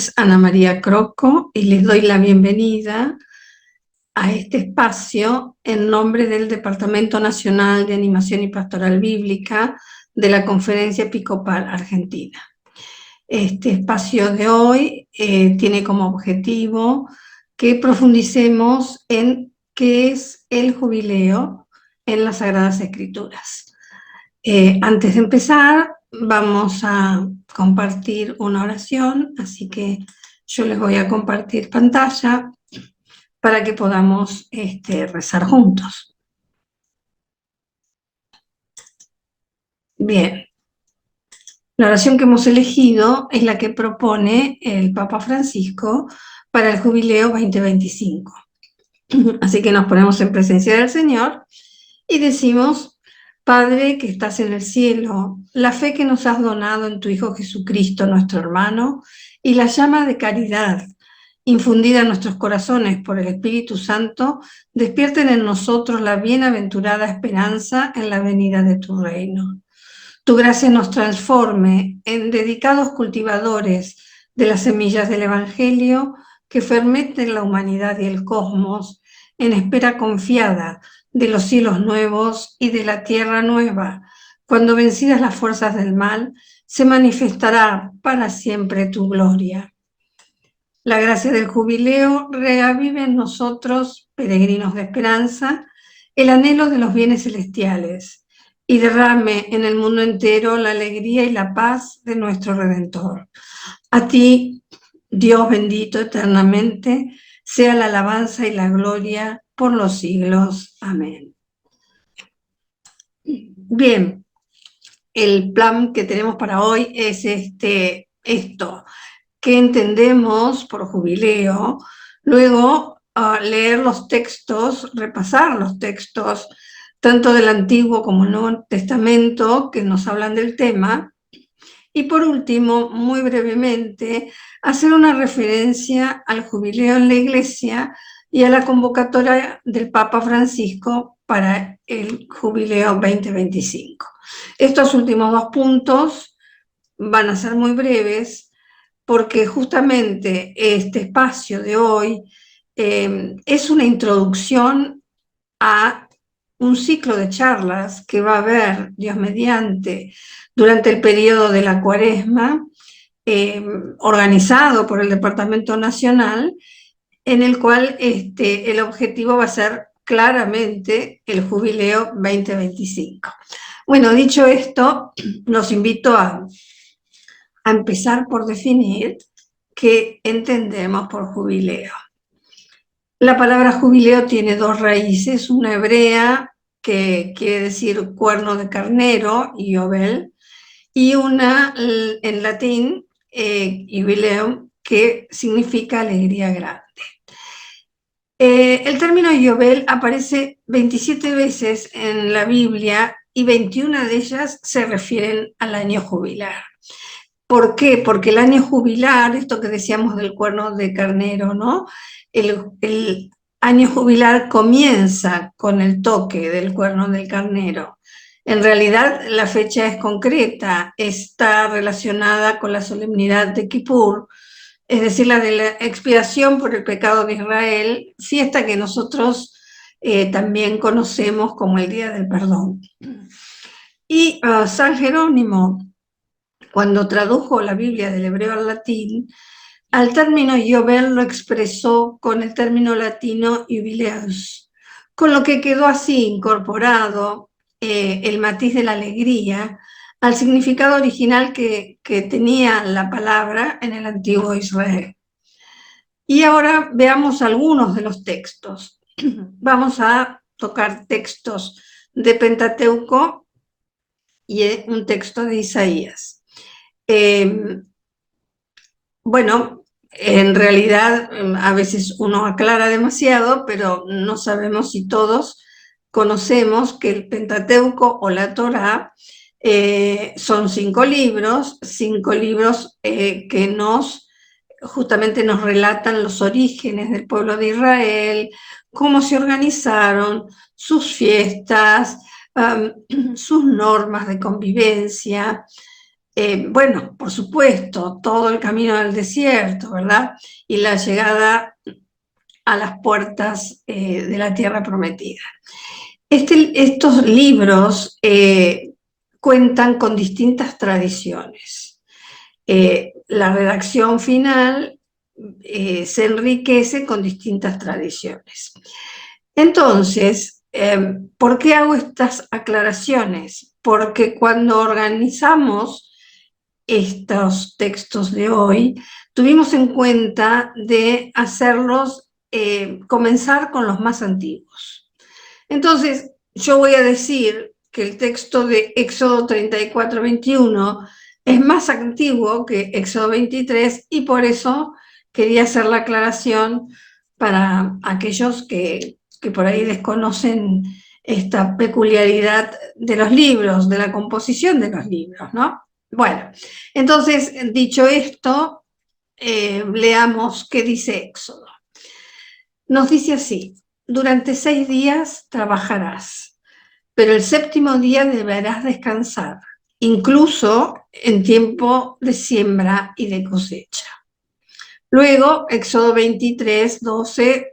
es Ana María Crocco y les doy la bienvenida a este espacio en nombre del Departamento Nacional de Animación y Pastoral Bíblica de la Conferencia Episcopal Argentina. Este espacio de hoy tiene como objetivo que profundicemos en qué es el jubileo en las Sagradas Escrituras. Antes de empezar, vamos a compartir una oración, así que yo les voy a compartir pantalla para que podamos rezar juntos. Bien, la oración que hemos elegido es la que propone el Papa Francisco para el Jubileo 2025. Así que nos ponemos en presencia del Señor y decimos: Padre que estás en el cielo, la fe que nos has donado en tu Hijo Jesucristo, nuestro hermano, y la llama de caridad infundida en nuestros corazones por el Espíritu Santo, despierten en nosotros la bienaventurada esperanza en la venida de tu reino. Tu gracia nos transforme en dedicados cultivadores de las semillas del Evangelio que fermenten la humanidad y el cosmos en espera confiada de los cielos nuevos y de la tierra nueva, cuando vencidas las fuerzas del mal, se manifestará para siempre tu gloria. La gracia del jubileo reavive en nosotros, peregrinos de esperanza, el anhelo de los bienes celestiales y derrame en el mundo entero la alegría y la paz de nuestro Redentor. A ti, Dios bendito eternamente, sea la alabanza y la gloria por los siglos. Amén. Bien, el plan que tenemos para hoy es esto. ¿Qué entendemos por jubileo? Luego, leer los textos, repasar los textos, tanto del Antiguo como el Nuevo Testamento, que nos hablan del tema. Y por último, muy brevemente, hacer una referencia al jubileo en la Iglesia y a la convocatoria del Papa Francisco para el jubileo 2025. Estos últimos dos puntos van a ser muy breves, porque justamente este espacio de hoy es una introducción a un ciclo de charlas que va a haber, Dios mediante, durante el periodo de la Cuaresma, organizado por el Departamento Nacional, en el cual el objetivo va a ser claramente el Jubileo 2025. Bueno, dicho esto, los invito a empezar por definir qué entendemos por jubileo. La palabra jubileo tiene dos raíces, una hebrea, que quiere decir cuerno de carnero, Iobel, y una en latín, jubileum, que significa alegría grande. El término Iobel aparece 27 veces en la Biblia y 21 de ellas se refieren al año jubilar. ¿Por qué? Porque el año jubilar, esto que decíamos del cuerno de carnero, ¿no? El año jubilar comienza con el toque del cuerno del carnero. En realidad la fecha es concreta, está relacionada con la solemnidad de Kippur, es decir, la de la expiación por el pecado de Israel, fiesta que nosotros también conocemos como el Día del Perdón. Y San Jerónimo, cuando tradujo la Biblia del hebreo al latín, al término Iobel lo expresó con el término latino jubileus, con lo que quedó así incorporado el matiz de la alegría al significado original que tenía la palabra en el antiguo Israel. Y ahora veamos algunos de los textos. Vamos a tocar textos de Pentateuco y un texto de Isaías. Bueno, en realidad a veces uno aclara demasiado, pero no sabemos si todos conocemos que el Pentateuco o la Torá son 5 libros que justamente nos relatan los orígenes del pueblo de Israel, cómo se organizaron, sus fiestas, sus normas de convivencia. Bueno, por supuesto, todo el camino del desierto, ¿verdad? Y la llegada a las puertas de la tierra prometida. Estos libros cuentan con distintas tradiciones. La redacción final se enriquece con distintas tradiciones. Entonces, ¿por qué hago estas aclaraciones? Porque cuando organizamos estos textos de hoy, tuvimos en cuenta de hacerlos, comenzar con los más antiguos. Entonces, yo voy a decir que el texto de Éxodo 34:21 es más antiguo que Éxodo 23 y por eso quería hacer la aclaración para aquellos que por ahí desconocen esta peculiaridad de los libros, de la composición de los libros, ¿no? Bueno, entonces, dicho esto, leamos qué dice Éxodo. Nos dice así: durante 6 días trabajarás, pero el séptimo día deberás descansar, incluso en tiempo de siembra y de cosecha. Luego, Éxodo 23:12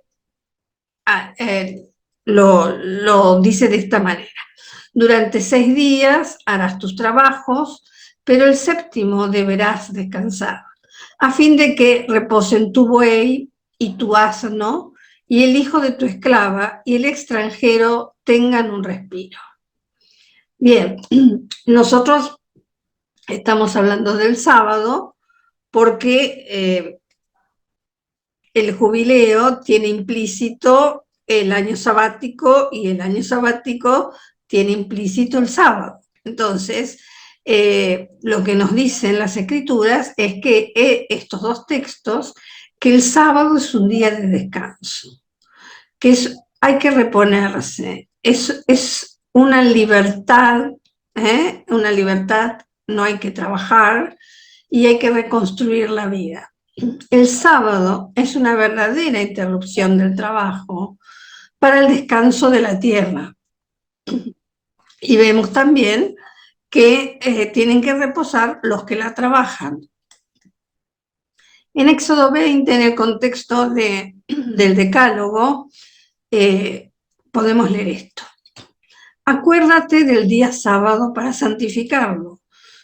lo dice de esta manera: durante 6 días harás tus trabajos, pero el séptimo deberás descansar, a fin de que reposen tu buey y tu asno, y el hijo de tu esclava y el extranjero tengan un respiro. Bien, nosotros estamos hablando del sábado porque el jubileo tiene implícito el año sabático y el año sabático tiene implícito el sábado. Entonces, lo que nos dicen las escrituras es que estos dos textos, que el sábado es un día de descanso, que hay que reponerse, es una libertad, una libertad, no hay que trabajar y hay que reconstruir la vida. El sábado es una verdadera interrupción del trabajo para el descanso de la tierra. Y vemos también que tienen que reposar los que la trabajan. En Éxodo 20, en el contexto del Decálogo, podemos leer esto: acuérdate del día sábado para santificarlo.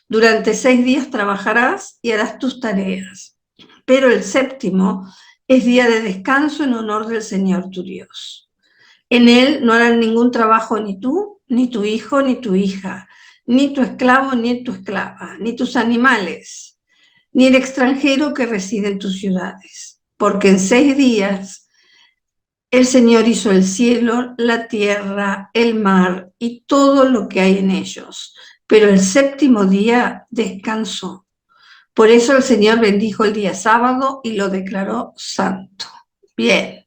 Durante 6 días trabajarás y harás tus tareas, pero el séptimo es día de descanso en honor del Señor tu Dios. En él no harán ningún trabajo ni tú, ni tu hijo, ni tu hija, ni tu esclavo, ni tu esclava, ni tus animales, ni el extranjero que reside en tus ciudades, porque en 6 días el Señor hizo el cielo, la tierra, el mar y todo lo que hay en ellos, pero el séptimo día descansó. Por eso el Señor bendijo el día sábado y lo declaró santo. Bien,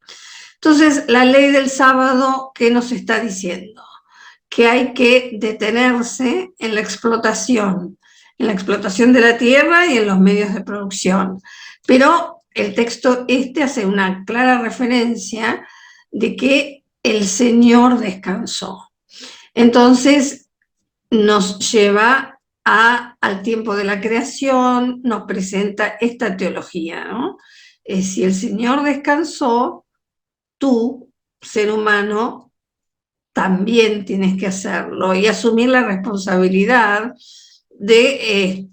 entonces la ley del sábado, ¿qué nos está diciendo? Que hay que detenerse en la explotación de la tierra y en los medios de producción. Pero el texto hace una clara referencia de que el Señor descansó. Entonces nos lleva al tiempo de la creación, nos presenta esta teología, ¿no? Si el Señor descansó, tú, ser humano, también tienes que hacerlo y asumir la responsabilidad de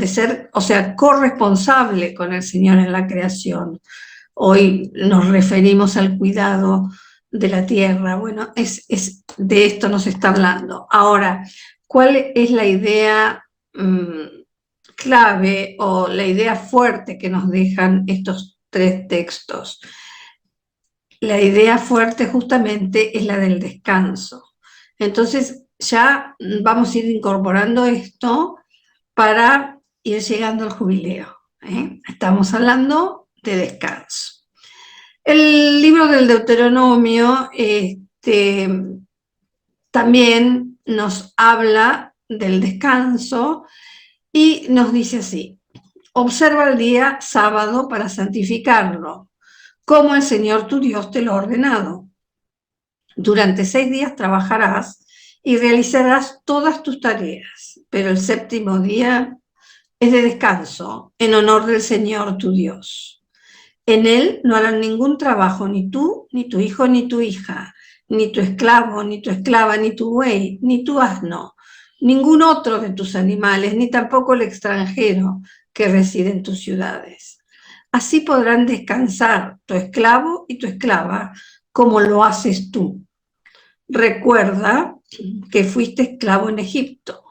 ser, o sea, corresponsable con el Señor en la creación. Hoy nos referimos al cuidado de la tierra. Bueno, de esto nos está hablando. Ahora, ¿cuál es la idea clave o la idea fuerte que nos dejan estos 3 textos? La idea fuerte justamente es la del descanso. Entonces ya vamos a ir incorporando esto para ir llegando al jubileo. Estamos hablando de descanso. El libro del Deuteronomio también nos habla del descanso y nos dice así: observa el día sábado para santificarlo, como el Señor tu Dios te lo ha ordenado. Durante 6 días trabajarás y realizarás todas tus tareas, pero el séptimo día es de descanso en honor del Señor tu Dios. En él no harán ningún trabajo, ni tú, ni tu hijo, ni tu hija, ni tu esclavo, ni tu esclava, ni tu buey, ni tu asno, ningún otro de tus animales, ni tampoco el extranjero que reside en tus ciudades. Así podrán descansar tu esclavo y tu esclava, como lo haces tú. Recuerda que fuiste esclavo en Egipto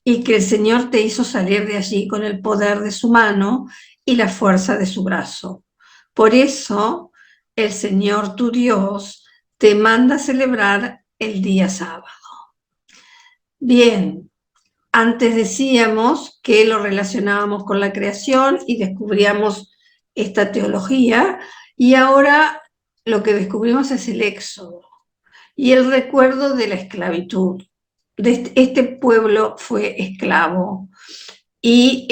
y que el Señor te hizo salir de allí con el poder de su mano y la fuerza de su brazo. Por eso el Señor tu Dios te manda celebrar el día sábado. Bien, antes decíamos que lo relacionábamos con la creación y descubríamos esta teología, y ahora lo que descubrimos es el éxodo y el recuerdo de la esclavitud. Este pueblo fue esclavo y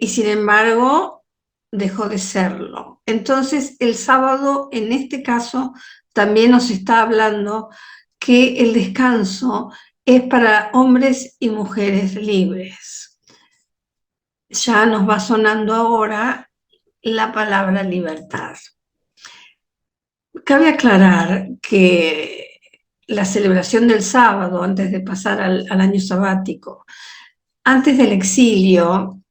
sin embargo dejó de serlo. Entonces el sábado en este caso también nos está hablando que el descanso es para hombres y mujeres libres. Ya nos va sonando ahora la palabra libertad. Cabe aclarar que la celebración del sábado, antes de pasar al año sabático, antes del exilio,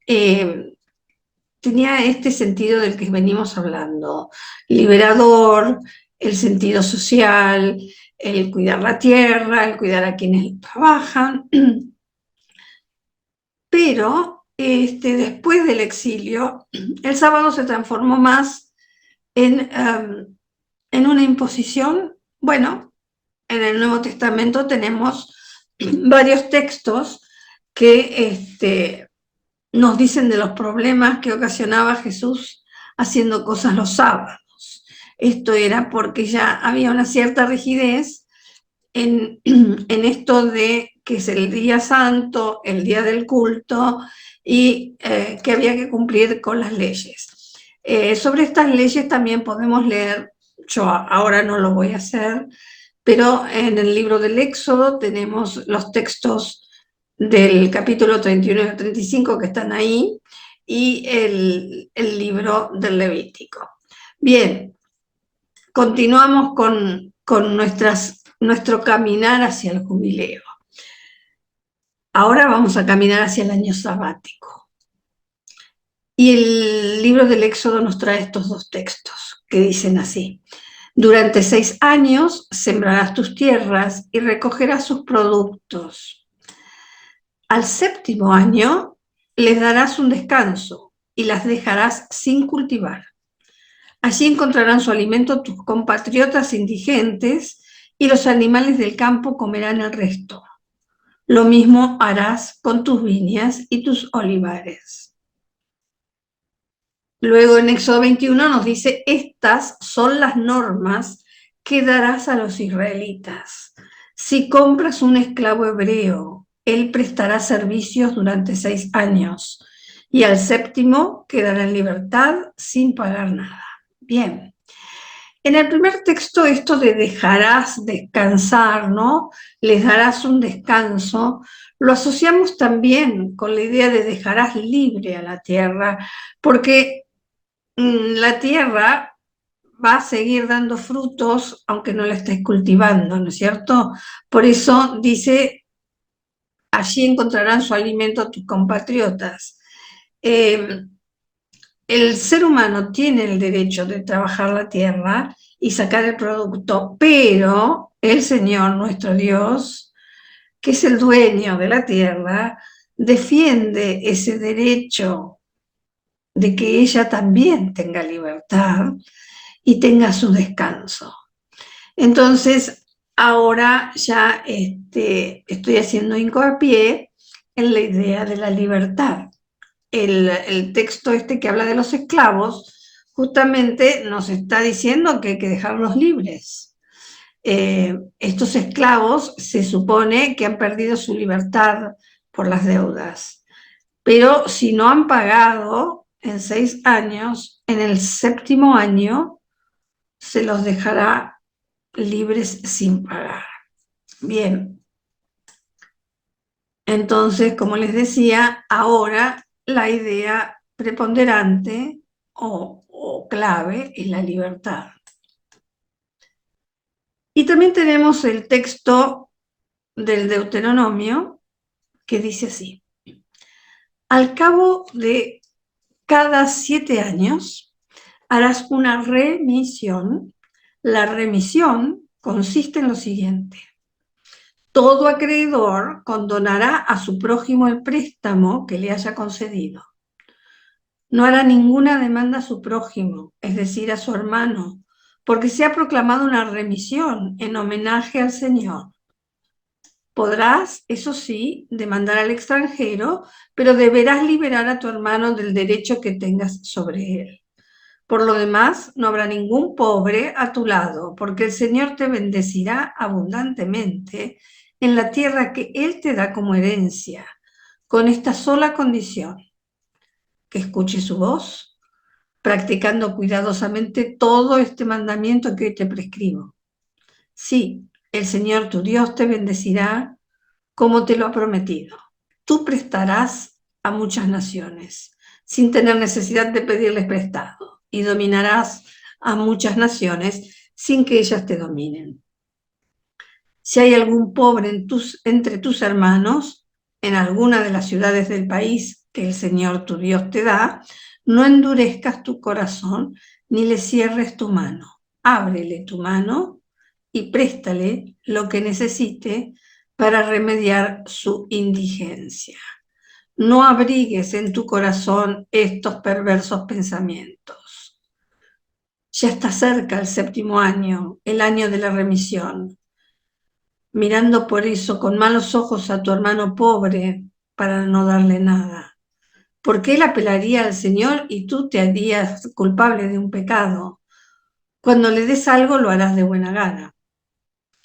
tenía este sentido del que venimos hablando, liberador, el sentido social, el cuidar la tierra, el cuidar a quienes trabajan, pero después del exilio, el sábado se transformó más en una imposición. Bueno, en el Nuevo Testamento tenemos varios textos que nos dicen de los problemas que ocasionaba Jesús haciendo cosas los sábados. Esto era porque ya había una cierta rigidez en esto de que es el día santo, el día del culto, y que había que cumplir con las leyes. Sobre estas leyes también podemos leer, yo ahora no lo voy a hacer, pero en el libro del Éxodo tenemos los textos del capítulo 31 y 35 que están ahí, y el libro del Levítico. Bien, continuamos con nuestro caminar hacia el jubileo. Ahora vamos a caminar hacia el año sabático. Y el libro del Éxodo nos trae estos dos textos que dicen así: durante 6 años sembrarás tus tierras y recogerás sus productos. Al séptimo año les darás un descanso y las dejarás sin cultivar. Allí encontrarán su alimento tus compatriotas indigentes y los animales del campo comerán el resto. Lo mismo harás con tus viñas y tus olivares. Luego en Éxodo 21 nos dice: estas son las normas que darás a los israelitas. Si compras un esclavo hebreo, él prestará servicios durante 6 años y al séptimo quedará en libertad sin pagar nada. Bien. En el primer texto esto de dejarás descansar, ¿no? Les darás un descanso, lo asociamos también con la idea de dejarás libre a la tierra, porque la tierra va a seguir dando frutos aunque no la estés cultivando, ¿no es cierto? Por eso dice: allí encontrarán su alimento tus compatriotas. El ser humano tiene el derecho de trabajar la tierra y sacar el producto, pero el Señor, nuestro Dios, que es el dueño de la tierra, defiende ese derecho de que ella también tenga libertad y tenga su descanso. Entonces, ahora ya estoy haciendo hincapié en la idea de la libertad. El texto que habla de los esclavos justamente nos está diciendo que hay que dejarlos libres. Estos esclavos se supone que han perdido su libertad por las deudas, pero si no han pagado en 6 años, en el séptimo año se los dejará libres sin pagar. Bien, Entonces, como les decía, ahora la idea preponderante o clave es la libertad. Y también tenemos el texto del Deuteronomio que dice así: al cabo de cada 7 años harás una remisión. La remisión consiste en lo siguiente: todo acreedor condonará a su prójimo el préstamo que le haya concedido. No hará ninguna demanda a su prójimo, es decir, a su hermano, porque se ha proclamado una remisión en homenaje al Señor. Podrás, eso sí, demandar al extranjero, pero deberás liberar a tu hermano del derecho que tengas sobre él. Por lo demás, no habrá ningún pobre a tu lado, porque el Señor te bendecirá abundantemente en la tierra que Él te da como herencia, con esta sola condición: que escuches su voz, practicando cuidadosamente todo este mandamiento que hoy te prescribo. Sí, el Señor tu Dios te bendecirá como te lo ha prometido. Tú prestarás a muchas naciones sin tener necesidad de pedirles prestado, y dominarás a muchas naciones sin que ellas te dominen. Si hay algún pobre entre tus hermanos, en alguna de las ciudades del país que el Señor tu Dios te da, no endurezcas tu corazón ni le cierres tu mano. Ábrele tu mano y préstale lo que necesite para remediar su indigencia. No abrigues en tu corazón estos perversos pensamientos. Ya está cerca el 7º año, el año de la remisión. Mirando por eso con malos ojos a tu hermano pobre para no darle nada. Porque él apelaría al Señor y tú te harías culpable de un pecado. Cuando le des algo lo harás de buena gana.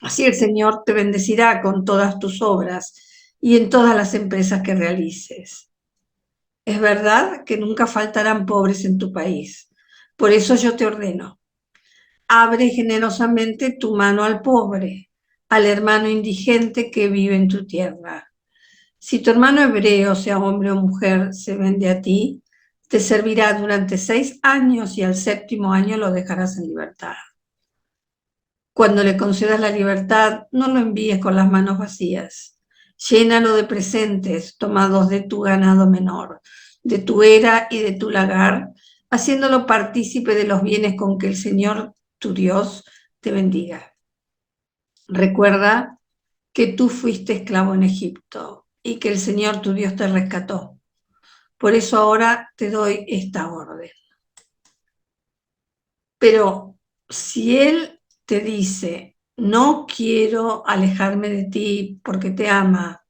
Así el Señor te bendecirá con todas tus obras y en todas las empresas que realices. Es verdad que nunca faltarán pobres en tu país. Por eso yo te ordeno: abre generosamente tu mano al pobre, al hermano indigente que vive en tu tierra. Si tu hermano hebreo, sea hombre o mujer, se vende a ti, te servirá durante 6 años y al 7º año lo dejarás en libertad. Cuando le concedas la libertad, no lo envíes con las manos vacías. Llénalo de presentes tomados de tu ganado menor, de tu era y de tu lagar, haciéndolo partícipe de los bienes con que el Señor, tu Dios, te bendiga. Recuerda que tú fuiste esclavo en Egipto y que el Señor, tu Dios, te rescató. Por eso ahora te doy esta orden. Pero si Él te dice: no quiero alejarme de ti porque te ama,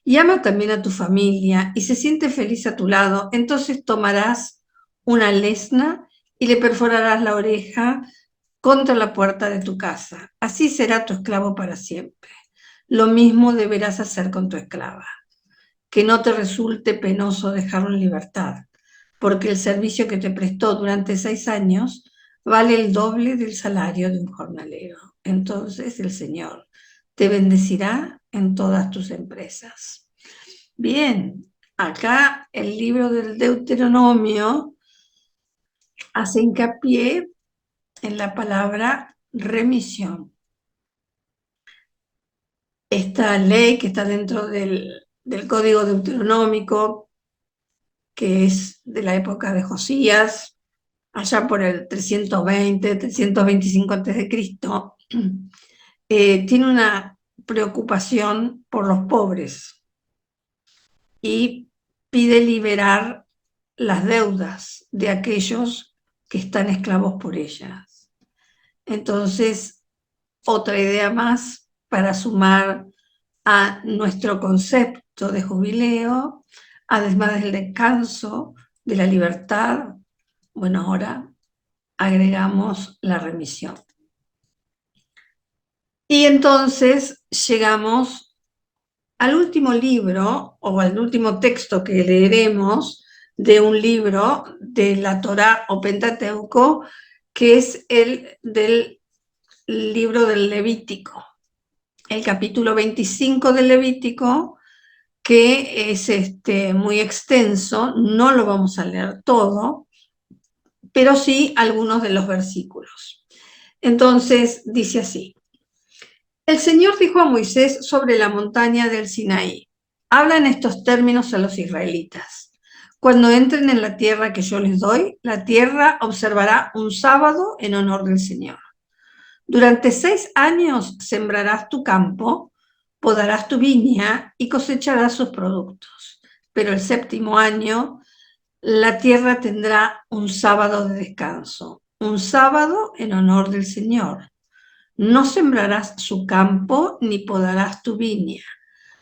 y ama también a tu familia, y se siente feliz a tu lado, entonces tomarás una lesna y le perforarás la oreja contra la puerta de tu casa. Así será tu esclavo para siempre. Lo mismo deberás hacer con tu esclava. Que no te resulte penoso dejarlo en libertad, porque el servicio que te prestó durante 6 años vale el doble del salario de un jornalero. Entonces el Señor te bendecirá en todas tus empresas. Bien, acá el libro del Deuteronomio hace hincapié en la palabra remisión. Esta ley que está dentro del Código Deuteronómico, que es de la época de Josías, allá por el 320, 325 a.C., tiene una preocupación por los pobres y pide liberar las deudas de aquellos que están esclavos por ellas. Entonces, otra idea más para sumar a nuestro concepto de jubileo, además del descanso, de la libertad. Bueno, ahora agregamos la remisión. Y entonces llegamos al último libro o al último texto que leeremos de un libro de la Torá o Pentateuco, que es el del libro del Levítico, el capítulo 25 del Levítico, que es muy extenso, no lo vamos a leer todo, pero sí algunos de los versículos. Entonces dice así: el Señor dijo a Moisés sobre la montaña del Sinaí: habla en estos términos a los israelitas. Cuando entren en la tierra que yo les doy, la tierra observará un sábado en honor del Señor. Durante 6 años sembrarás tu campo, podarás tu viña y cosecharás sus productos. Pero el 7º año la tierra tendrá un sábado de descanso, un sábado en honor del Señor. No sembrarás su campo ni podarás tu viña.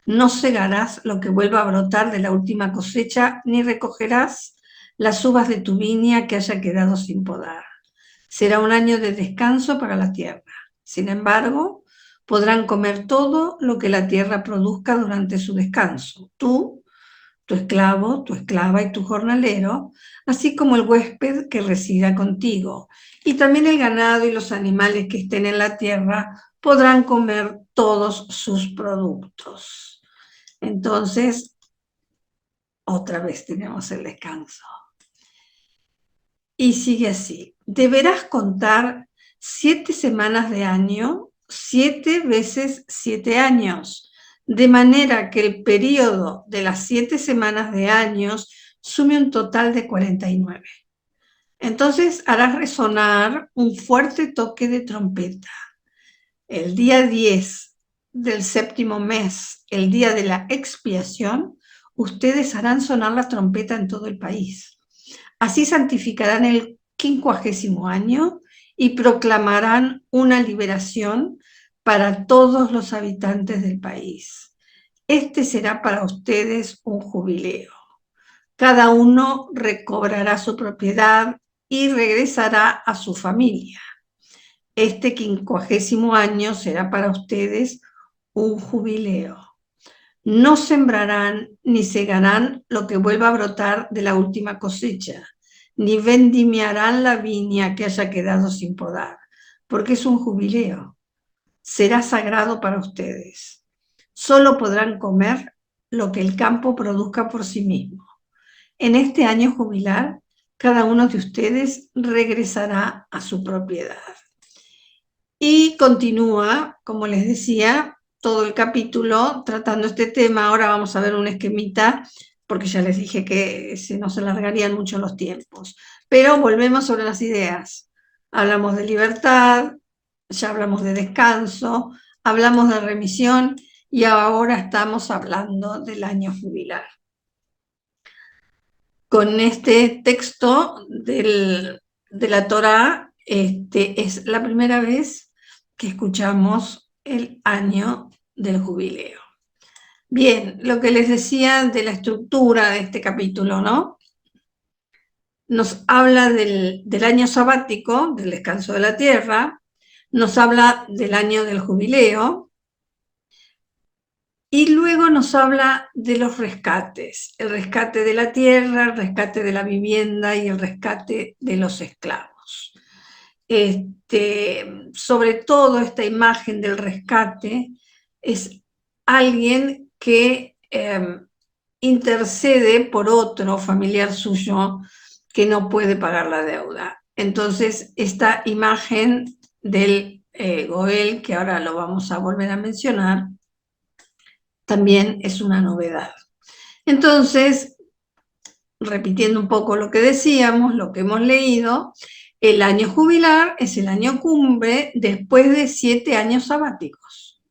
No segarás lo que vuelva a brotar de la última cosecha, ni recogerás las uvas de tu viña que haya quedado sin podar. Será un año de descanso para la tierra. Sin embargo, podrán comer todo lo que la tierra produzca durante su descanso. Tú, tu esclavo, tu esclava y tu jornalero, así como el huésped que resida contigo. Y también el ganado y los animales que estén en la tierra podrán comer todos sus productos. Entonces, otra vez tenemos el descanso. Y sigue así: deberás contar 7 semanas de año, 7 veces 7 años, de manera que el periodo de las 7 semanas de años sume un total de 49. Entonces harás resonar un fuerte toque de trompeta. El día 10 del 7º mes, el día de la expiación, ustedes harán sonar la trompeta en todo el país. Así santificarán el 50º año y proclamarán una liberación para todos los habitantes del país. Este será para ustedes un jubileo. Cada uno recobrará su propiedad y regresará a su familia. Este 50º año será para ustedes un jubileo. No sembrarán ni segarán lo que vuelva a brotar de la última cosecha, ni vendimiarán la viña que haya quedado sin podar, porque es un jubileo. Será sagrado para ustedes. Solo podrán comer lo que el campo produzca por sí mismo. En este año jubilar, cada uno de ustedes regresará a su propiedad. Y continúa, como les decía, todo el capítulo tratando este tema. Ahora vamos a ver un esquemita, porque ya les dije que se nos alargarían mucho los tiempos. Pero volvemos sobre las ideas. Hablamos de libertad, ya hablamos de descanso, hablamos de remisión y ahora estamos hablando del año jubilar. Con este texto de la Torá, es la primera vez que escuchamos el año del jubileo. Bien, lo que les decía de la estructura de este capítulo, ¿no? Nos habla del año sabático, del descanso de la tierra, nos habla del año del jubileo, y luego nos habla de los rescates: el rescate de la tierra, el rescate de la vivienda y el rescate de los esclavos. Sobre todo esta imagen del rescate es alguien que intercede por otro familiar suyo que no puede pagar la deuda. Entonces, esta imagen del Goel, que ahora lo vamos a volver a mencionar, también es una novedad. Entonces, repitiendo un poco lo que decíamos, lo que hemos leído, el año jubilar es el año cumbre después de 7 años sabáticos.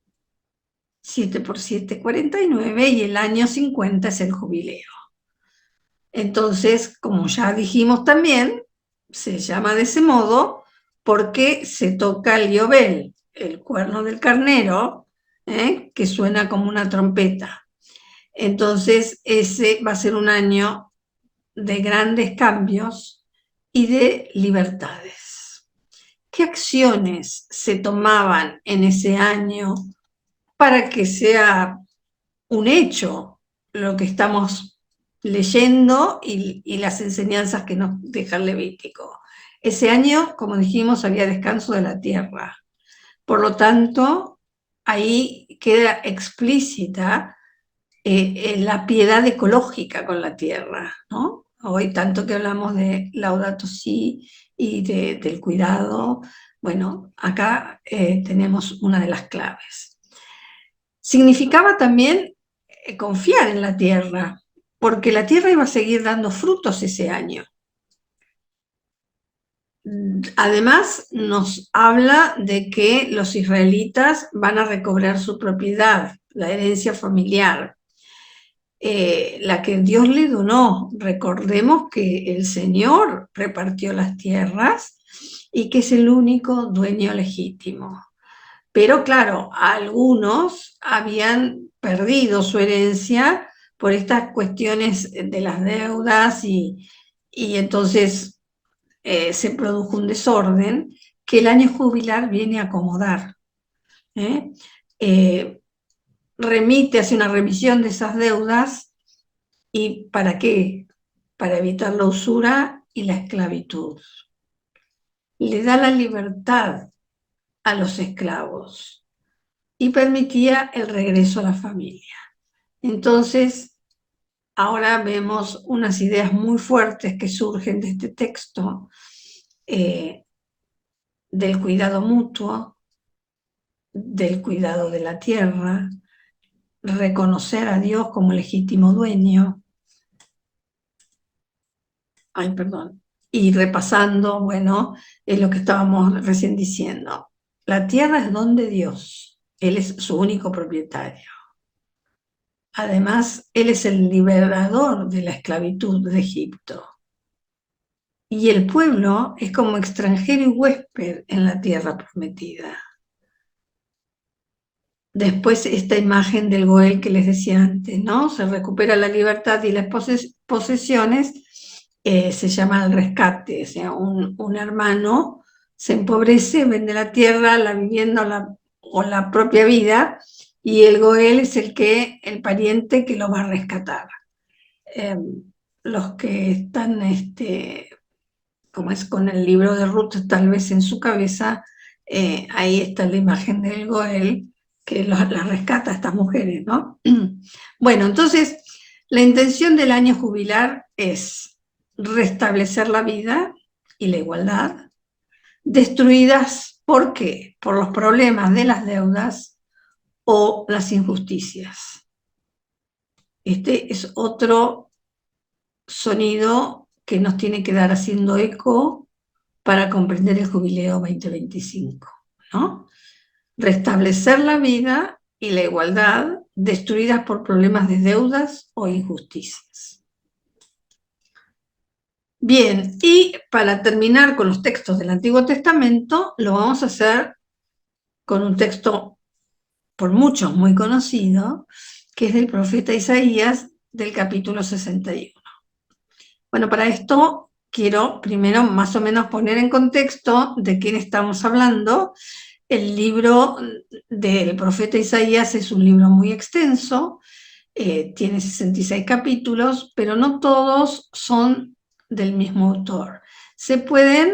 7 por 7, 49, y el año 50 es el jubileo. Entonces, como ya dijimos también, se llama de ese modo porque se toca el yobel, el cuerno del carnero, que suena como una trompeta. Entonces, ese va a ser un año de grandes cambios y de libertades. ¿Qué acciones se tomaban en ese año para que sea un hecho lo que estamos leyendo y las enseñanzas que nos deja el Levítico? Ese año, como dijimos, había descanso de la tierra. Por lo tanto, ahí queda explícita la piedad ecológica con la tierra, ¿no? Hoy tanto que hablamos de Laudato Si y del cuidado, bueno, acá tenemos una de las claves. Significaba también confiar en la tierra, porque la tierra iba a seguir dando frutos ese año. Además, nos habla de que los israelitas van a recobrar su propiedad, la herencia familiar, la que Dios le donó. Recordemos que el Señor repartió las tierras y que es el único dueño legítimo. Pero claro, algunos habían perdido su herencia por estas cuestiones de las deudas y entonces se produjo un desorden que el año jubilar viene a acomodar. ¿eh? Eh, Remite, hace una revisión de esas deudas. ¿Y para qué? Para evitar la usura y la esclavitud. Le da la libertad a los esclavos y permitía el regreso a la familia. Entonces, ahora vemos unas ideas muy fuertes que surgen de este texto, del cuidado mutuo, del cuidado de la tierra, reconocer a Dios como legítimo dueño. Ay, perdón. Y repasando, bueno, es lo que estábamos recién diciendo. La tierra es don de Dios. Él es su único propietario. Además, Él es el liberador de la esclavitud de Egipto. Y el pueblo es como extranjero y huésped en la tierra prometida. Después esta imagen del Goel que les decía antes, ¿no? Se recupera la libertad y las posesiones, se llama el rescate, o sea, un hermano se empobrece, vende la tierra, la vivienda o la propia vida, y el Goel es el pariente que lo va a rescatar. Los que están, como es con el libro de Ruth tal vez en su cabeza, ahí está la imagen del Goel que la rescata a estas mujeres, ¿no? Bueno, entonces, la intención del año jubilar es restablecer la vida y la igualdad, destruidas, ¿por qué? Por los problemas de las deudas o las injusticias. Este es otro sonido que nos tiene que dar haciendo eco para comprender el jubileo 2025, ¿no? Restablecer la vida y la igualdad destruidas por problemas de deudas o injusticias. Bien, y para terminar con los textos del Antiguo Testamento, lo vamos a hacer con un texto por muchos muy conocido, que es del profeta Isaías, del capítulo 61. Bueno, para esto quiero primero más o menos poner en contexto de quién estamos hablando. El libro del profeta Isaías es un libro muy extenso, tiene 66 capítulos, pero no todos son del mismo autor. Se pueden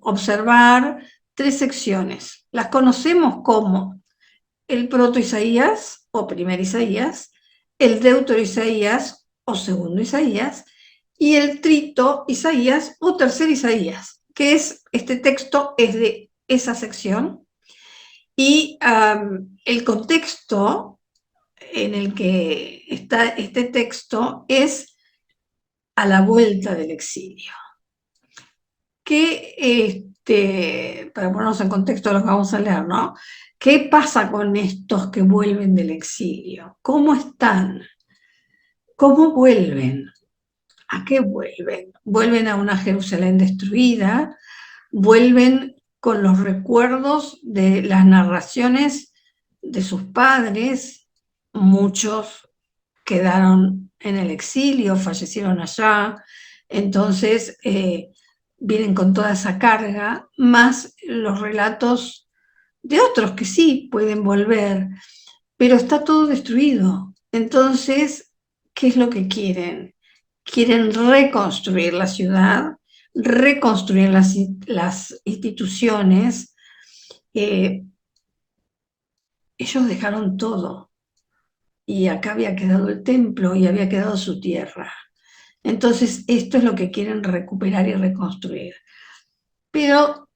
observar tres secciones. Las conocemos como el proto Isaías o primer Isaías, el deutero Isaías o segundo Isaías, y el trito Isaías o tercer Isaías, que es este texto es de esa sección, y el contexto en el que está este texto es a la vuelta del exilio. Para ponernos en contexto de lo que vamos a leer, ¿no? ¿Qué pasa con estos que vuelven del exilio? ¿Cómo están? ¿Cómo vuelven? ¿A qué vuelven? Vuelven a una Jerusalén destruida, vuelven con los recuerdos de las narraciones de sus padres, muchos quedaron en el exilio, fallecieron allá, entonces vienen con toda esa carga, más los relatos de otros que sí pueden volver, pero está todo destruido. Entonces, ¿qué es lo que quieren? Quieren reconstruir la ciudad, reconstruir las y acá había quedado el templo y había quedado su tierra. Entonces, esto es lo que quieren recuperar y reconstruir. Pero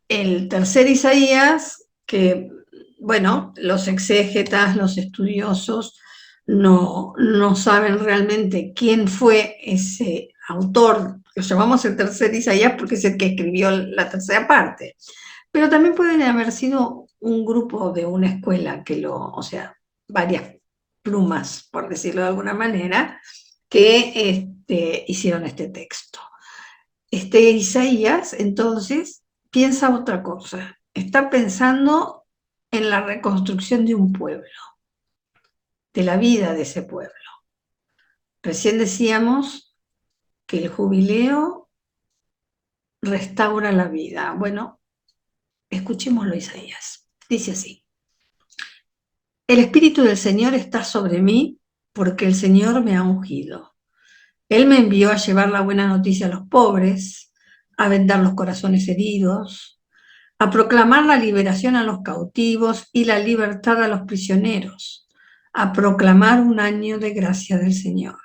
el tercer Isaías, que, bueno, los exégetas, los estudiosos, no saben realmente quién fue ese autor, lo llamamos el tercer Isaías porque es el que escribió la tercera parte, pero también pueden haber sido un grupo de una escuela o sea, varias plumas, por decirlo de alguna manera, que hicieron este texto. Isaías, entonces, piensa otra cosa. Está pensando en la reconstrucción de un pueblo, de la vida de ese pueblo. Recién decíamos que el jubileo restaura la vida. Bueno, escuchémoslo, Isaías. Dice así: el Espíritu del Señor está sobre mí porque el Señor me ha ungido. Él me envió a llevar la buena noticia a los pobres, a vendar los corazones heridos, a proclamar la liberación a los cautivos y la libertad a los prisioneros, a proclamar un año de gracia del Señor,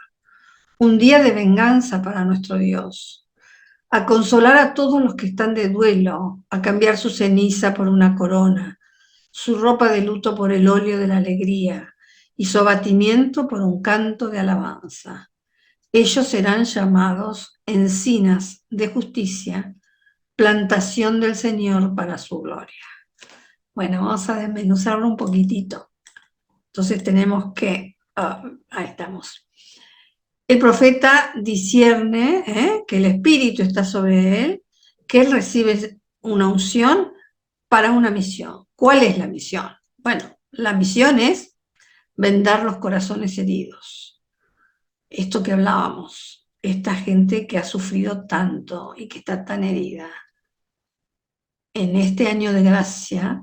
un día de venganza para nuestro Dios, a consolar a todos los que están de duelo, a cambiar su ceniza por una corona, su ropa de luto por el óleo de la alegría y su abatimiento por un canto de alabanza. Ellos serán llamados encinas de justicia, plantación del Señor para su gloria. Bueno, vamos a desmenuzarlo un poquitito. Entonces tenemos que, ahí estamos. El profeta discierne que el Espíritu está sobre él, que él recibe una unción para una misión. ¿Cuál es la misión? Bueno, la misión es vendar los corazones heridos. Esto que hablábamos, esta gente que ha sufrido tanto y que está tan herida, en este año de gracia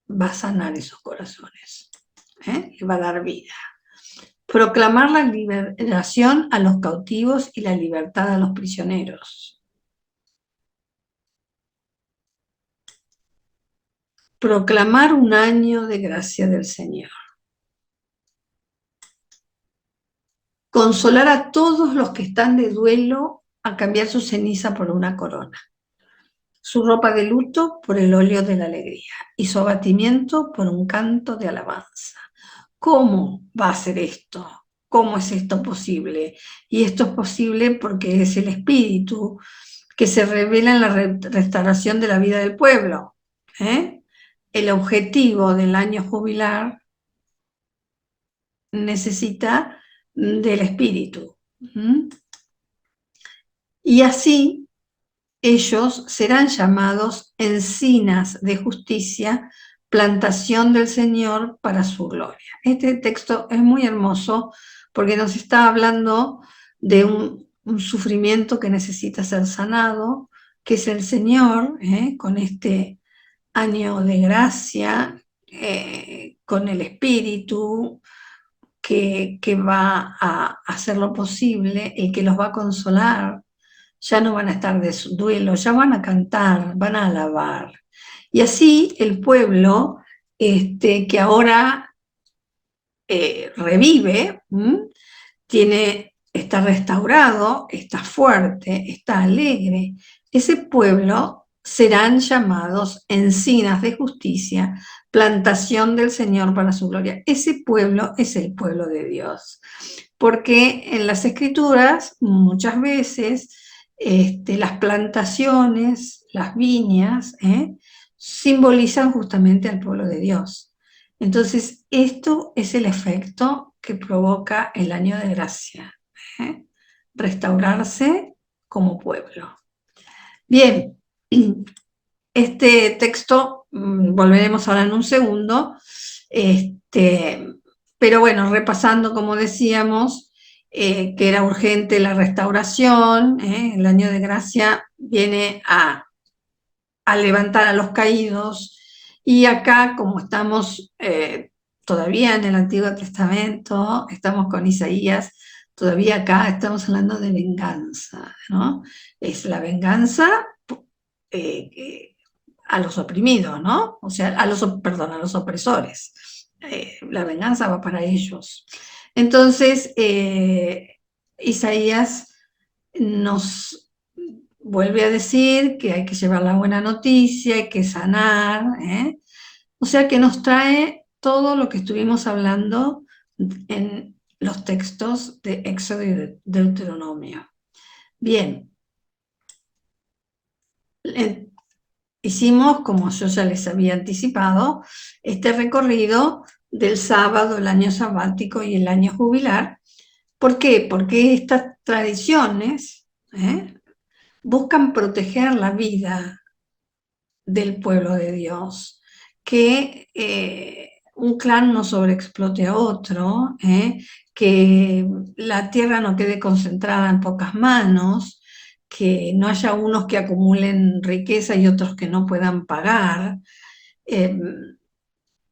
va a sanar esos corazones, le va a dar vida. Proclamar la liberación a los cautivos y la libertad a los prisioneros. Proclamar un año de gracia del Señor. Consolar a todos los que están de duelo, a cambiar su ceniza por una corona, su ropa de luto por el óleo de la alegría y su abatimiento por un canto de alabanza. ¿Cómo va a ser esto? ¿Cómo es esto posible? Y esto es posible porque es el Espíritu que se revela en la restauración de la vida del pueblo. El objetivo del año jubilar necesita del Espíritu. Y así ellos serán llamados encinas de justicia, plantación del Señor para su gloria. Este texto es muy hermoso porque nos está hablando de un sufrimiento que necesita ser sanado, que es el Señor, con este año de gracia, con el Espíritu que va a hacer lo posible y que los va a consolar. Ya no van a estar de duelo, ya van a cantar, van a alabar. Y así el pueblo, que ahora revive, está restaurado, está fuerte, está alegre, ese pueblo serán llamados encinas de justicia, plantación del Señor para su gloria. Ese pueblo es el pueblo de Dios. Porque en las Escrituras muchas veces las plantaciones, las viñas, simbolizan justamente al pueblo de Dios. Entonces, esto es el efecto que provoca el año de gracia, restaurarse como pueblo. Bien, este texto, volveremos ahora en un segundo, pero bueno, repasando, como decíamos, que era urgente la restauración, el año de gracia viene a levantar a los caídos, y acá, como estamos todavía en el Antiguo Testamento, estamos con Isaías, todavía acá estamos hablando de venganza, ¿no? Es la venganza a los oprimidos, ¿no? O sea, perdón, a los opresores. la venganza va para ellos. Entonces, Isaías nos vuelve a decir que hay que llevar la buena noticia, hay que sanar, ¿eh? O sea que nos trae todo lo que estuvimos hablando en los textos de Éxodo y de Deuteronomio. Bien, hicimos, como yo ya les había anticipado, este recorrido del sábado, el año sabático y el año jubilar. ¿Por qué? Porque estas tradiciones buscan proteger la vida del pueblo de Dios, que un clan no sobreexplote a otro, que la tierra no quede concentrada en pocas manos, que no haya unos que acumulen riqueza y otros que no puedan pagar. Eh,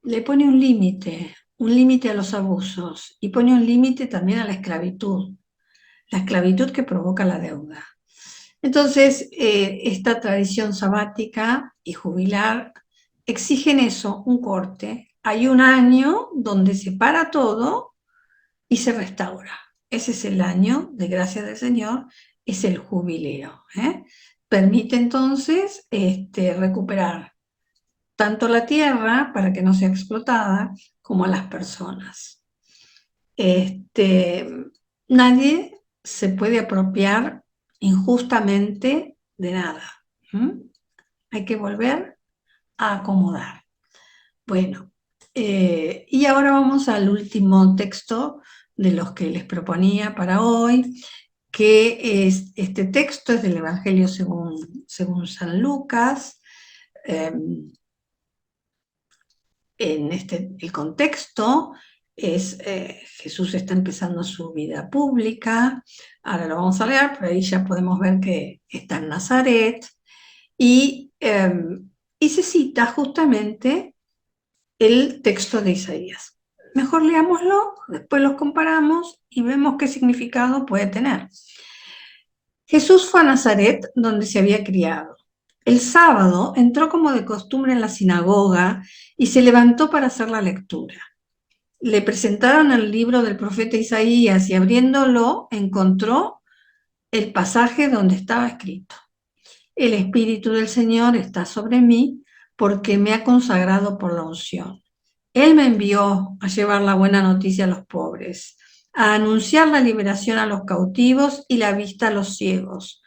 Le pone un límite a los abusos y pone un límite también a la esclavitud que provoca la deuda. Entonces, esta tradición sabática y jubilar exigen eso, un corte. Hay un año donde se para todo y se restaura. Ese es el año de gracia del Señor, es el jubileo. Permite entonces recuperar tanto la tierra para que no sea explotada como a las personas. Nadie se puede apropiar injustamente de nada. Hay que volver a acomodar. Bueno, y ahora vamos al último texto de los que les proponía para hoy, que es, este texto es del Evangelio según San Lucas. El contexto es Jesús está empezando su vida pública, ahora lo vamos a leer, pero ahí ya podemos ver que está en Nazaret, y se cita justamente el texto de Isaías. Mejor leámoslo, después los comparamos y vemos qué significado puede tener. Jesús fue a Nazaret, donde se había criado. El sábado entró como de costumbre en la sinagoga y se levantó para hacer la lectura. Le presentaron el libro del profeta Isaías y abriéndolo encontró el pasaje donde estaba escrito: el Espíritu del Señor está sobre mí porque me ha consagrado por la unción. Él me envió a llevar la buena noticia a los pobres, a anunciar la liberación a los cautivos y la vista a los ciegos,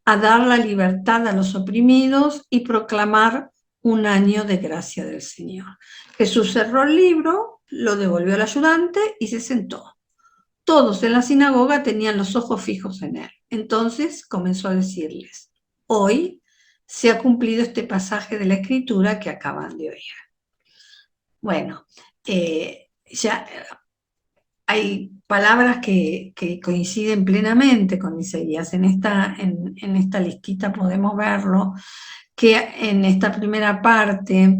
a dar la libertad a los oprimidos y proclamar un año de gracia del Señor. Jesús cerró el libro, lo devolvió al ayudante y se sentó. Todos en la sinagoga tenían los ojos fijos en él. Entonces comenzó a decirles: hoy se ha cumplido este pasaje de la Escritura que acaban de oír. Bueno, ya hay palabras que coinciden plenamente con Isaías. En esta listita podemos verlo, que en esta primera parte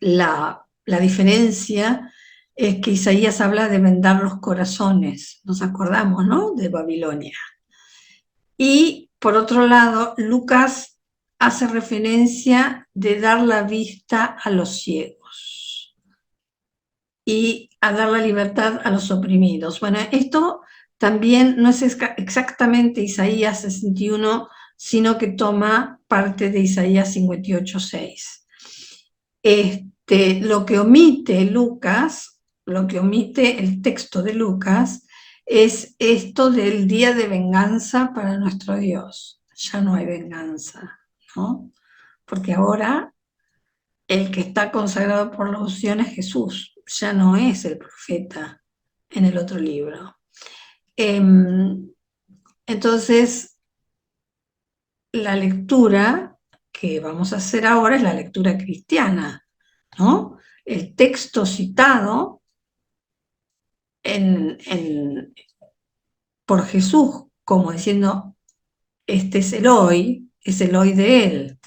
la diferencia es que Isaías habla de vendar los corazones, nos acordamos, ¿no?, de Babilonia. Y por otro lado, Lucas hace referencia de dar la vista a los ciegos y a dar la libertad a los oprimidos. Bueno, esto también no es exactamente Isaías 61, sino que toma parte de Isaías 58:6. Lo que omite Lucas, lo que omite el texto de Lucas, es esto del día de venganza para nuestro Dios. Ya no hay venganza, ¿no? Porque ahora el que está consagrado por la unción es Jesús, ya no es el profeta en el otro libro. Entonces, la lectura que vamos a hacer ahora es la lectura cristiana, ¿no? El texto citado por Jesús, como diciendo, este es el hoy de él.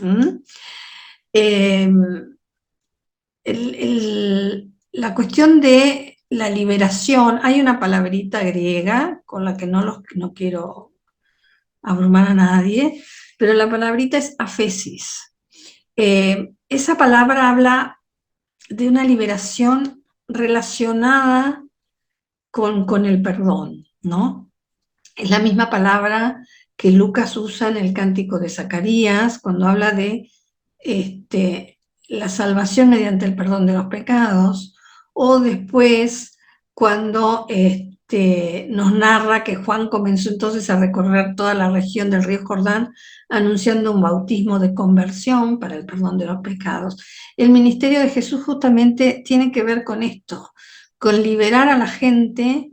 La cuestión de la liberación, hay una palabrita griega con la que no quiero abrumar a nadie, pero la palabrita es afesis. Esa palabra habla de una liberación relacionada con el perdón, ¿no? Es la misma palabra que Lucas usa en el Cántico de Zacarías cuando habla de la salvación mediante el perdón de los pecados, o después cuando nos narra que Juan comenzó entonces a recorrer toda la región del río Jordán anunciando un bautismo de conversión para el perdón de los pecados. El ministerio de Jesús justamente tiene que ver con esto, con liberar a la gente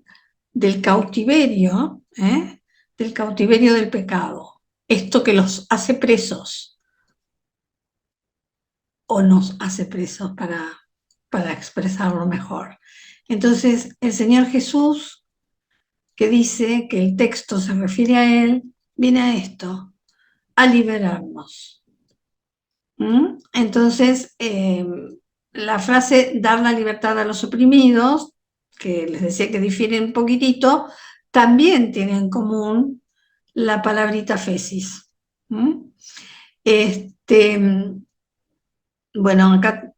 del cautiverio, del cautiverio del pecado, esto que los hace presos o nos hace presos para expresarlo mejor. Entonces, el Señor Jesús, que dice que el texto se refiere a Él, viene a esto, a liberarnos. Entonces, la frase dar la libertad a los oprimidos, que les decía que difieren un poquitito, también tiene en común la palabrita fesis. Bueno, acá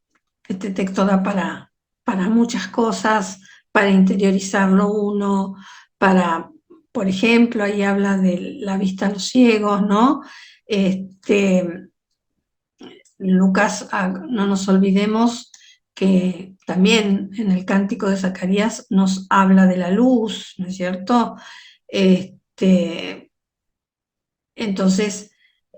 este texto da para muchas cosas, para interiorizarlo uno, por ejemplo, ahí habla de la vista a los ciegos, ¿no? Lucas, no nos olvidemos que también en el Cántico de Zacarías nos habla de la luz, ¿no es cierto? Entonces,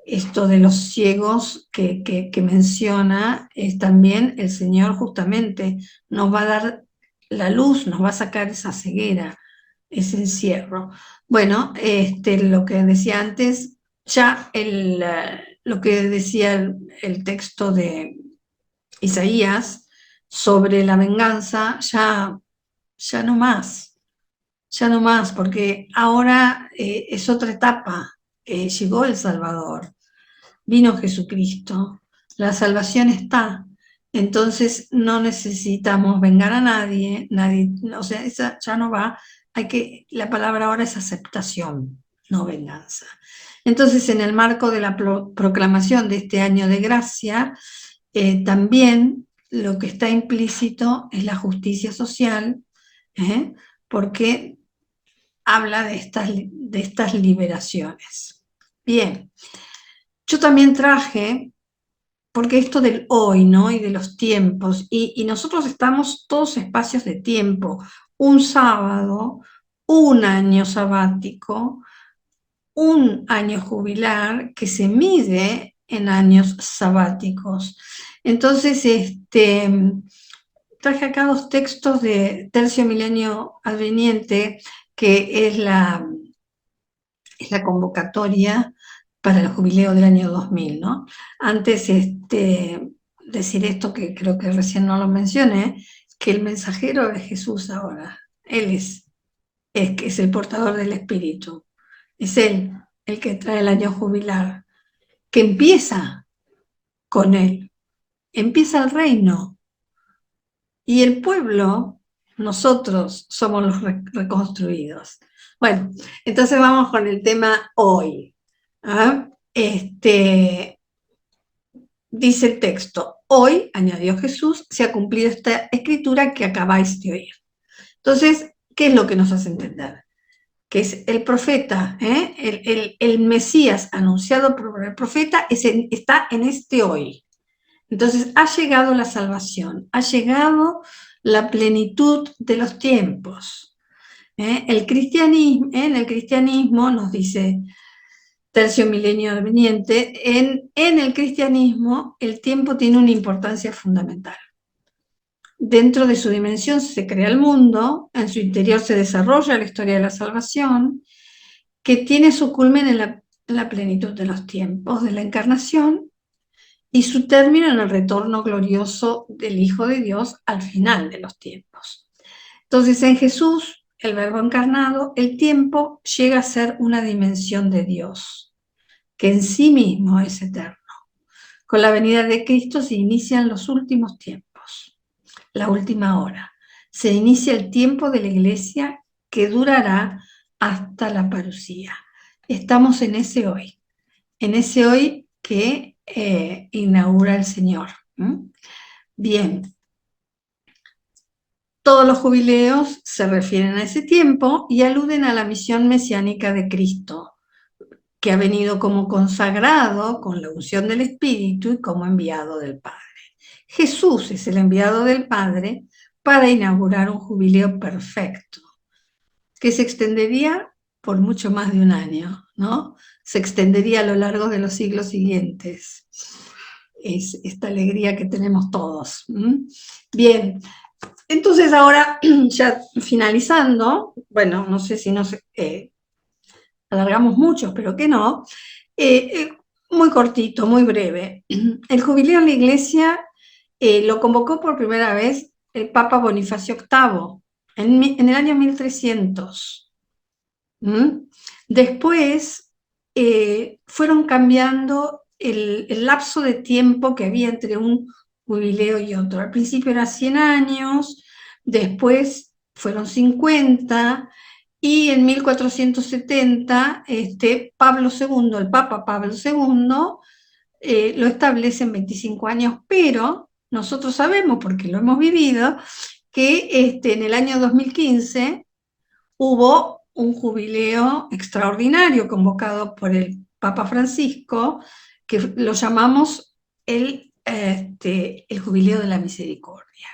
esto de los ciegos que menciona es también el Señor justamente nos va a dar la luz, nos va a sacar esa ceguera, ese encierro. Bueno, lo que decía antes, ya lo que decía el texto de Isaías sobre la venganza, ya no más, ya no más, porque ahora es otra etapa. Llegó el Salvador, vino Jesucristo, la salvación está. Entonces no necesitamos vengar a nadie, nadie, o sea, esa ya no va. La palabra ahora es aceptación, no venganza. Entonces, en el marco de la proclamación de este año de gracia, también lo que está implícito es la justicia social, porque habla de estas liberaciones. Bien, yo también traje, porque esto del hoy, ¿no? Y de los tiempos, y nosotros estamos todos espacios de tiempo, un sábado, un año sabático, un año jubilar que se mide en años sabáticos. Entonces, traje acá dos textos de Tercio Milenio Adveniente, que es la convocatoria para el jubileo del año 2000, ¿no? Antes, decir esto que creo que recién no lo mencioné, que el mensajero de Jesús ahora, él que es el portador del Espíritu, es él el que trae el año jubilar, que empieza con él, empieza el reino, y el pueblo, nosotros somos los reconstruidos. Bueno, entonces vamos con el tema hoy. ¿Ah? Dice el texto, hoy, añadió Jesús, se ha cumplido esta escritura que acabáis de oír. Entonces, ¿qué es lo que nos hace entender? Que es el profeta, el Mesías anunciado por el profeta está en este hoy. Entonces, ha llegado la salvación, ha llegado la plenitud de los tiempos. En el cristianismo nos dice Tercio Milenio Adveniente, en el cristianismo el tiempo tiene una importancia fundamental. Dentro de su dimensión se crea el mundo, en su interior se desarrolla la historia de la salvación, que tiene su culmen en la plenitud de los tiempos, de la encarnación, y su término en el retorno glorioso del Hijo de Dios al final de los tiempos. Entonces, en Jesús, el Verbo encarnado, el tiempo llega a ser una dimensión de Dios, que en sí mismo es eterno. Con la venida de Cristo se inician los últimos tiempos, la última hora. Se inicia el tiempo de la Iglesia que durará hasta la parucía. Estamos en ese hoy que inaugura el Señor. Bien, Todos los jubileos se refieren a ese tiempo y aluden a la misión mesiánica de Cristo, que ha venido como consagrado con la unción del Espíritu y como enviado del Padre. Jesús es el enviado del Padre para inaugurar un jubileo perfecto, que se extendería por mucho más de un año, ¿no? Se extendería a lo largo de los siglos siguientes. Es esta alegría que tenemos todos. Bien, entonces ahora ya finalizando, bueno, no sé si nos alargamos mucho, pero que no, muy cortito, muy breve. El jubileo en la Iglesia lo convocó por primera vez el Papa Bonifacio VIII en el año 1300. Después fueron cambiando el lapso de tiempo que había entre un jubileo y otro. Al principio era 100 años, después fueron 50, y en 1470 Pablo II, el Papa Pablo II, lo establece en 25 años, pero nosotros sabemos, porque lo hemos vivido, que en el año 2015 hubo un jubileo extraordinario convocado por el Papa Francisco, que lo llamamos el Jubileo de la Misericordia.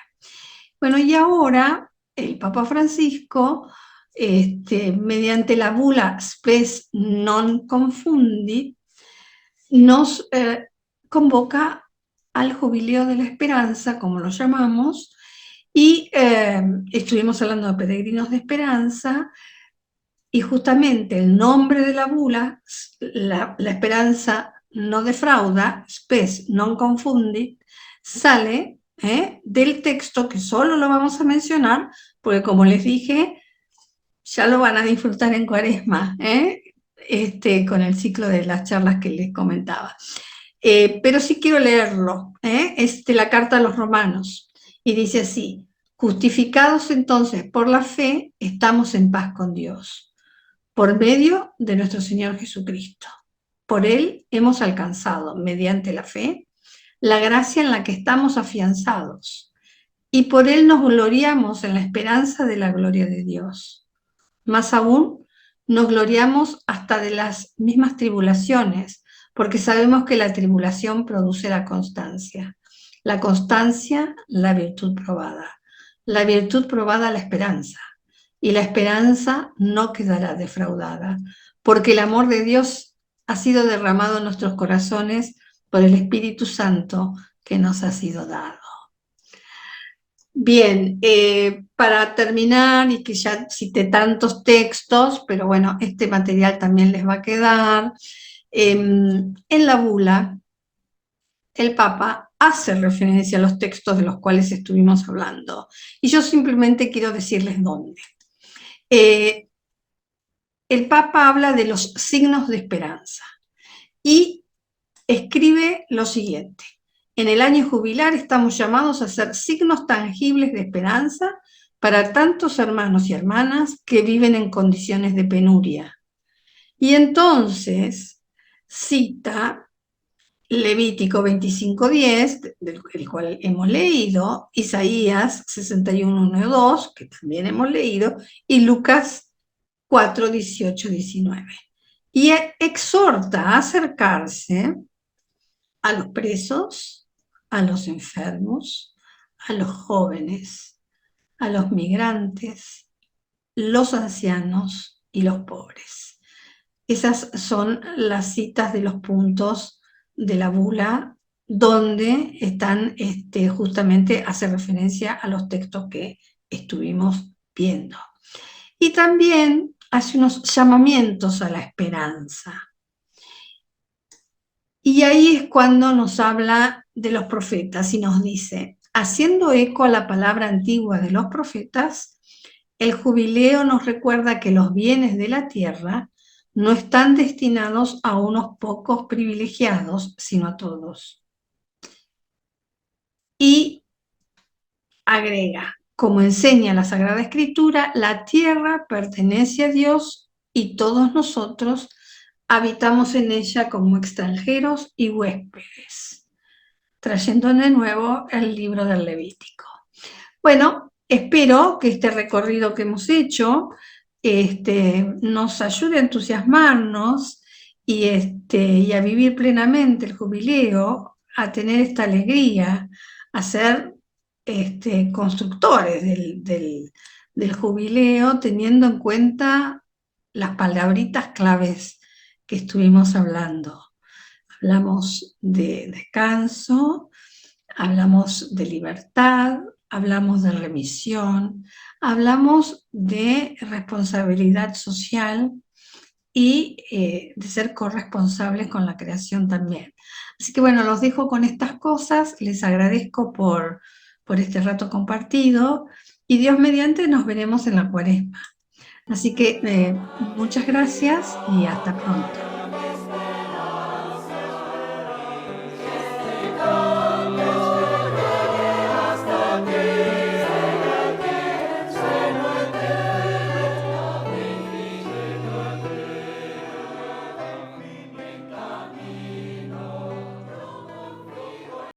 Bueno, y ahora el Papa Francisco, mediante la bula Spes non confundit, nos convoca al Jubileo de la Esperanza, como lo llamamos, y estuvimos hablando de peregrinos de esperanza, y justamente el nombre de la bula, la esperanza no defrauda, spes non confundit, sale del texto, que solo lo vamos a mencionar, porque como les dije, ya lo van a disfrutar en Cuaresma, con el ciclo de las charlas que les comentaba. Pero sí quiero leerlo, es de la carta a los Romanos, y dice así: justificados entonces por la fe, estamos en paz con Dios por medio de nuestro Señor Jesucristo. Por Él hemos alcanzado, mediante la fe, la gracia en la que estamos afianzados, y por Él nos gloriamos en la esperanza de la gloria de Dios. Más aún, nos gloriamos hasta de las mismas tribulaciones, porque sabemos que la tribulación produce la constancia. La constancia, la virtud probada. La virtud probada, la esperanza. Y la esperanza no quedará defraudada, porque el amor de Dios ha sido derramado en nuestros corazones por el Espíritu Santo que nos ha sido dado. Bien, para terminar, y que ya cité tantos textos, pero bueno, este material también les va a quedar, en la bula, el Papa hace referencia a los textos de los cuales estuvimos hablando, y yo simplemente quiero decirles dónde. El Papa habla de los signos de esperanza y escribe lo siguiente: en el año jubilar estamos llamados a ser signos tangibles de esperanza para tantos hermanos y hermanas que viven en condiciones de penuria. Y entonces cita Levítico 25:10, del cual hemos leído, Isaías 61:1-2, que también hemos leído, y Lucas 4:18-19. Y exhorta a acercarse a los presos, a los enfermos, a los jóvenes, a los migrantes, los ancianos y los pobres. Esas son las citas de los puntos de la bula, donde están justamente, hace referencia a los textos que estuvimos viendo. Y también hace unos llamamientos a la esperanza. Y ahí es cuando nos habla de los profetas y nos dice: haciendo eco a la palabra antigua de los profetas, el jubileo nos recuerda que los bienes de la tierra no están destinados a unos pocos privilegiados, sino a todos. Y agrega: como enseña la Sagrada Escritura, la tierra pertenece a Dios y todos nosotros habitamos en ella como extranjeros y huéspedes, trayendo de nuevo el libro del Levítico. Bueno, Espero que este recorrido que hemos hecho nos ayude a entusiasmarnos y a vivir plenamente el jubileo, a tener esta alegría, a ser constructores del jubileo, teniendo en cuenta las palabritas claves que estuvimos hablando. Hablamos de descanso, hablamos de libertad, hablamos de remisión, hablamos de responsabilidad social y de ser corresponsables con la creación también. Así que bueno, los dejo con estas cosas, les agradezco por este rato compartido y Dios mediante nos veremos en la Cuaresma. Así que muchas gracias y hasta pronto.